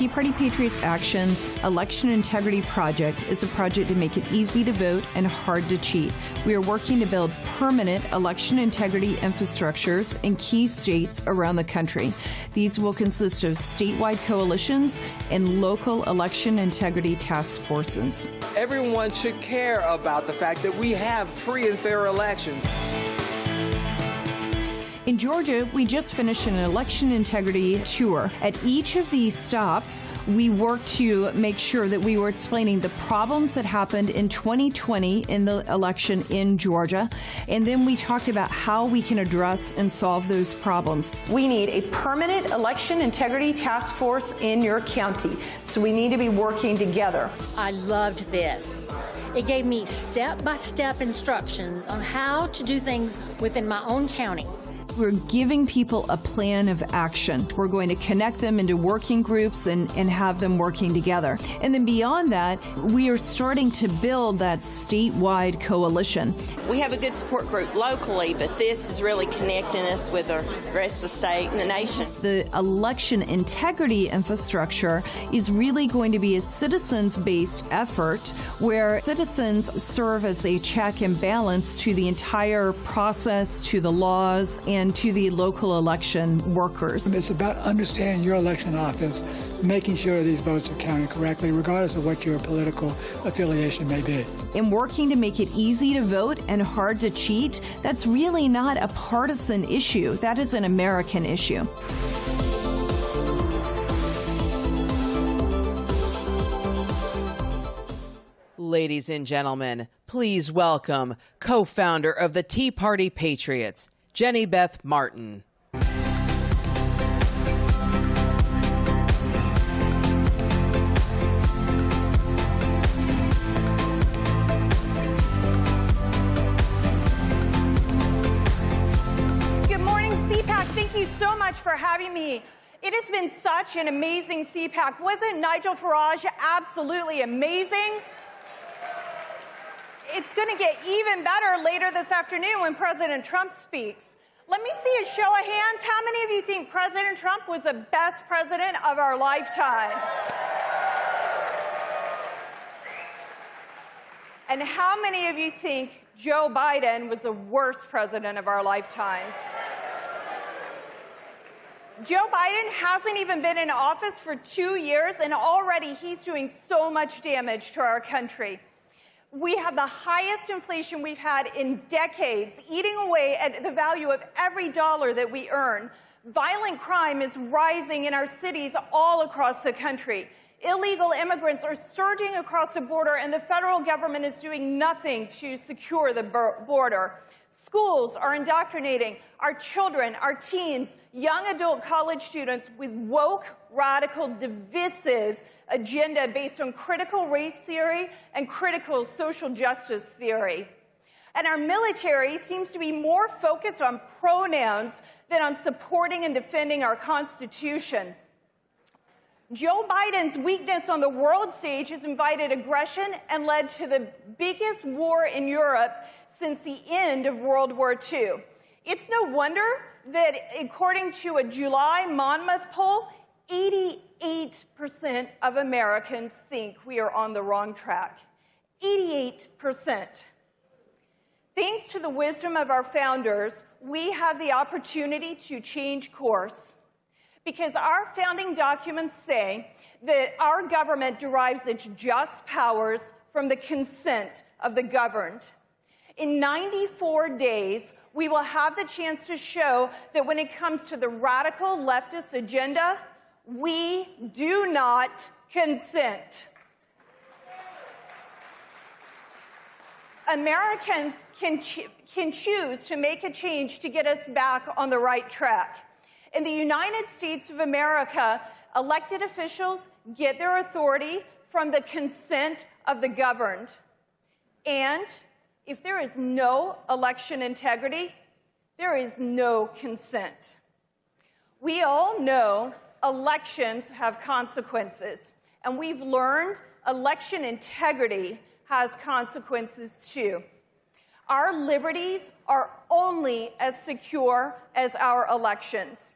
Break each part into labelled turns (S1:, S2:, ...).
S1: Tea Party Patriots Action Election Integrity Project is a project to make it easy to vote and hard to cheat. We are working to build permanent election integrity infrastructures in key states around the country. These will consist of statewide coalitions and local election integrity task forces.
S2: Everyone should care about the fact that we have free and fair elections.
S1: In Georgia, we just finished an election integrity tour. At each of these stops, we worked to make sure that we were explaining the problems that happened in 2020 in the election in Georgia, and then we talked about how we can address and solve those problems.
S3: We need a permanent election integrity task force in your county, so we need to be working together.
S4: I loved this. It gave me step-by-step instructions on how to do things within my own county.
S1: We're giving people a plan of action. We're going to connect them into working groups and have them working together. And then beyond that, we are starting to build that statewide coalition.
S5: We have a good support group locally, but this is really connecting us with the rest of the state and the nation.
S1: The election integrity infrastructure is really going to be a citizens-based effort where citizens serve as a check and balance to the entire process, to the laws, and to the local election workers.
S6: It's about understanding your election office, making sure these votes are counted correctly, regardless of what your political affiliation may be.
S1: And working to make it easy to vote and hard to cheat, that's really not a partisan issue. That is an American issue.
S7: Ladies and gentlemen, please welcome co-founder of the Tea Party Patriots, Jenny Beth Martin.
S8: Good morning, CPAC. Thank you so much for having me. It has been such an amazing CPAC. Wasn't Nigel Farage absolutely amazing? It's going to get even better later this afternoon when President Trump speaks. Let me see a show of hands. How many of you think President Trump was the best president of our lifetimes? And how many of you think Joe Biden was the worst president of our lifetimes? Joe Biden hasn't even been in office for 2 years, and already he's doing so much damage to our country. We have the highest inflation we've had in decades, eating away at the value of every dollar that we earn. Violent crime is rising in our cities all across the country. Illegal immigrants are surging across the border, and the federal government is doing nothing to secure the border. Schools are indoctrinating our children, our teens, young adult college students with woke, radical, divisive agenda based on critical race theory and critical social justice theory. And our military seems to be more focused on pronouns than on supporting and defending our Constitution. Joe Biden's weakness on the world stage has invited aggression and led to the biggest war in Europe since the end of World War II. It's no wonder that, according to a July Monmouth poll, 88% of Americans think we are on the wrong track. 88%. Thanks to the wisdom of our founders, we have the opportunity to change course. Because our founding documents say that our government derives its just powers from the consent of the governed. In 94 days, we will have the chance to show that when it comes to the radical leftist agenda, we do not consent. Americans can choose to make a change to get us back on the right track. In the United States of America, elected officials get their authority from the consent of the governed. And if there is no election integrity, there is no consent. We all know elections have consequences, and we've learned election integrity has consequences too. Our liberties are only as secure as our elections.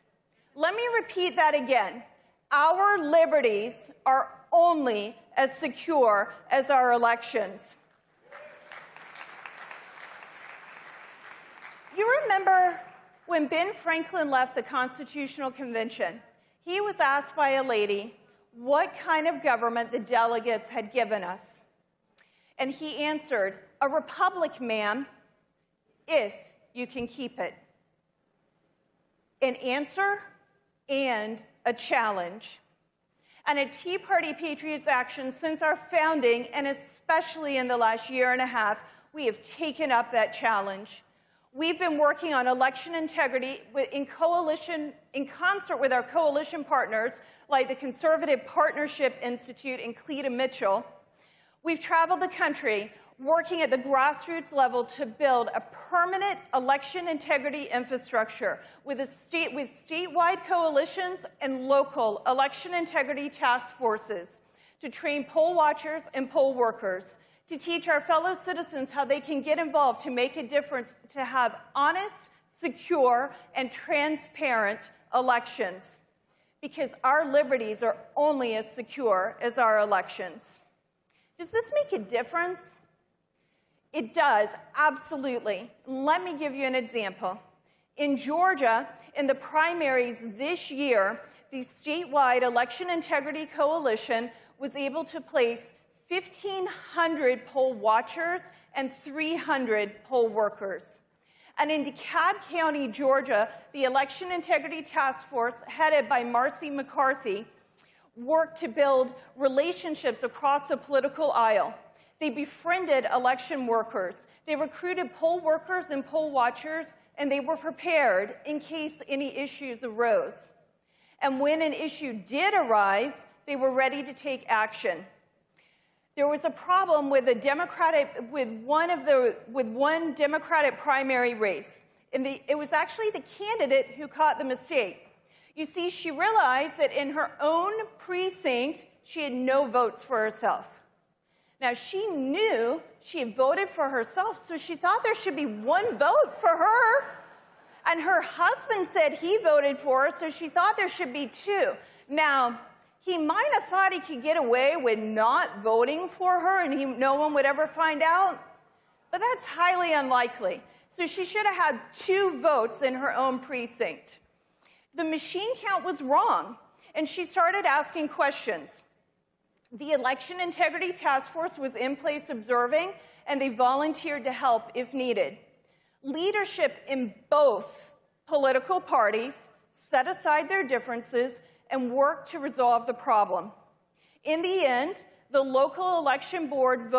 S8: Let me repeat that again. Our liberties are only as secure as our elections. You remember when Ben Franklin left the Constitutional Convention, he was asked by a lady what kind of government the delegates had given us. And he answered, "A republic, ma'am, if you can keep it." An answer and a challenge. And at Tea Party Patriots Action, since our founding, and especially in the last year and a half, we have taken up that challenge. We've been working on election integrity in concert with our coalition partners, like the Conservative Partnership Institute and Cleta Mitchell. We've traveled the country working at the grassroots level to build a permanent election integrity infrastructure with statewide coalitions and local election integrity task forces to train poll watchers and poll workers, to teach our fellow citizens how they can get involved to make a difference, to have honest, secure, and transparent elections. Because our liberties are only as secure as our elections. Does this make a difference? It does, absolutely. Let me give you an example. In Georgia, in the primaries this year, the statewide Election Integrity Coalition was able to place 1,500 poll watchers and 300 poll workers. And in DeKalb County, Georgia, the Election Integrity Task Force, headed by Marcy McCarthy, worked to build relationships across the political aisle. They befriended election workers. They recruited poll workers and poll watchers, and they were prepared in case any issues arose. And when an issue did arise, they were ready to take action. There was a problem with one Democratic primary race, and it was actually the candidate who caught the mistake. You see, she realized that in her own precinct, she had no votes for herself. Now, she knew she had voted for herself, so she thought there should be one vote for her. And her husband said he voted for her, so she thought there should be two. Now, he might have thought he could get away with not voting for her and no one would ever find out, but that's highly unlikely. So she should have had two votes in her own precinct. The machine count was wrong, and she started asking questions. The Election Integrity Task Force was in place observing, and they volunteered to help if needed. Leadership in both political parties set aside their differences and worked to resolve the problem. In the end, the local election board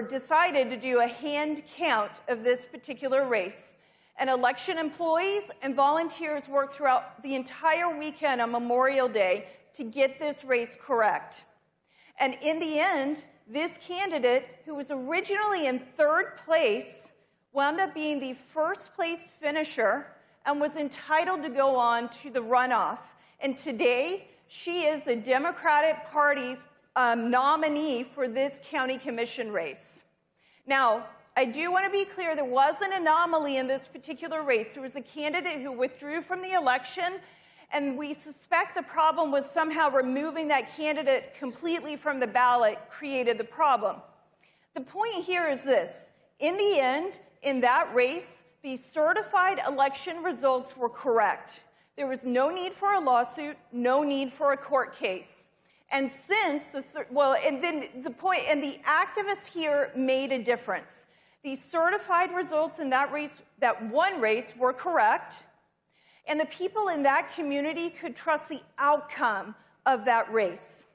S8: decided to do a hand count of this particular race. And election employees and volunteers worked throughout the entire weekend on Memorial Day to get this race correct. And in the end, this candidate, who was originally in third place, wound up being the first place finisher and was entitled to go on to the runoff. And today, she is the Democratic Party's nominee for this county commission race. Now, I do want to be clear, there was an anomaly in this particular race. There was a candidate who withdrew from the election, and we suspect the problem was somehow removing that candidate completely from the ballot created the problem. The point here is this. In the end, in that race, the certified election results were correct. There was no need for a lawsuit, no need for a court case. And since, the activists here made a difference. The certified results in that race, that one race, were correct, and the people in that community could trust the outcome of that race.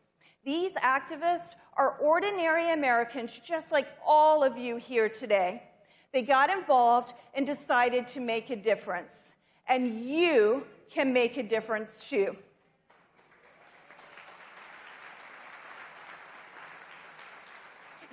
S8: These activists are ordinary Americans, just like all of you here today. They got involved and decided to make a difference. And you can make a difference too.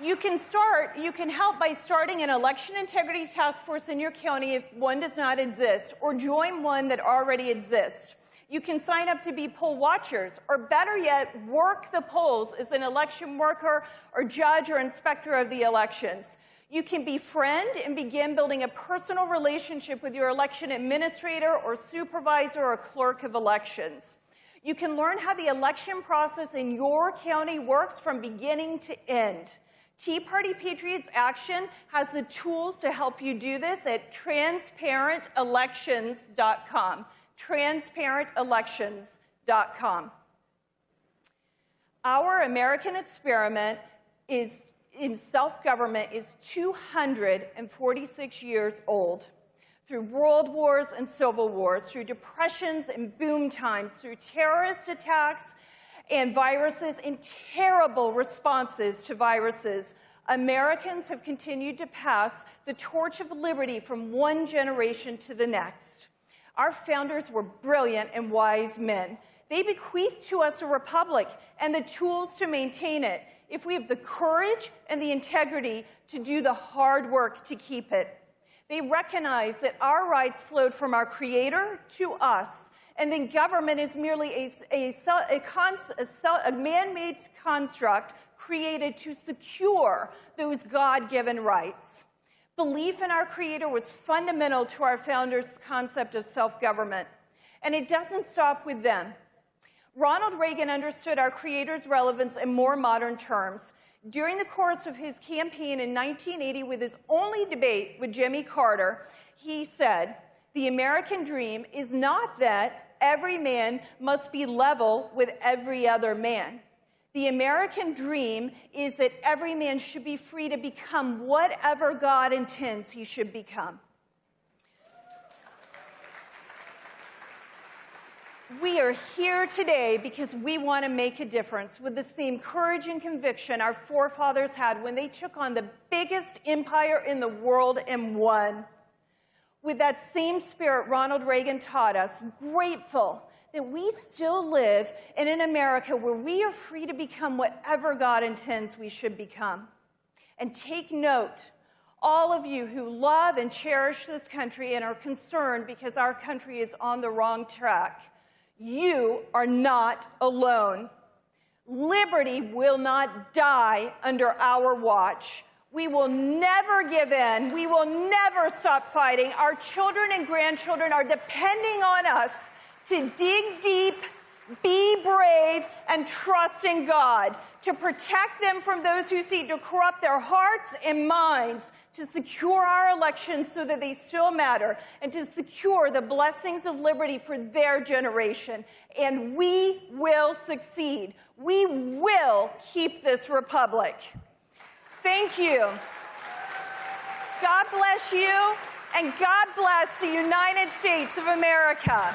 S8: You can help by starting an election integrity task force in your county if one does not exist, or join one that already exists. You can sign up to be poll watchers, or better yet, work the polls as an election worker or judge or inspector of the elections. You can befriend and begin building a personal relationship with your election administrator or supervisor or clerk of elections. You can learn how the election process in your county works from beginning to end. Tea Party Patriots Action has the tools to help you do this at transparentelections.com. Transparentelections.com. Our American experiment in self-government is 246 years old. Through world wars and civil wars, through depressions and boom times, through terrorist attacks and viruses and terrible responses to viruses, Americans have continued to pass the torch of liberty from one generation to the next. Our founders were brilliant and wise men. They bequeathed to us a republic and the tools to maintain it if we have the courage and the integrity to do the hard work to keep it. They recognized that our rights flowed from our Creator to us, and then government is merely a man-made construct created to secure those God-given rights. Belief in our Creator was fundamental to our founders' concept of self-government, and it doesn't stop with them. Ronald Reagan understood our Creator's relevance in more modern terms. During the course of his campaign in 1980, with his only debate with Jimmy Carter, he said, "The American dream is not that every man must be level with every other man. The American dream is that every man should be free to become whatever God intends he should become." We are here today because we want to make a difference with the same courage and conviction our forefathers had when they took on the biggest empire in the world and won. With that same spirit, Ronald Reagan taught us, grateful that we still live in an America where we are free to become whatever God intends we should become. And take note, all of you who love and cherish this country and are concerned because our country is on the wrong track, you are not alone. Liberty will not die under our watch. We will never give in. We will never stop fighting. Our children and grandchildren are depending on us to dig deep, be brave, and trust in God, to protect them from those who seek to corrupt their hearts and minds, to secure our elections so that they still matter, and to secure the blessings of liberty for their generation. And we will succeed. We will keep this republic. Thank you. God bless you, and God bless the United States of America.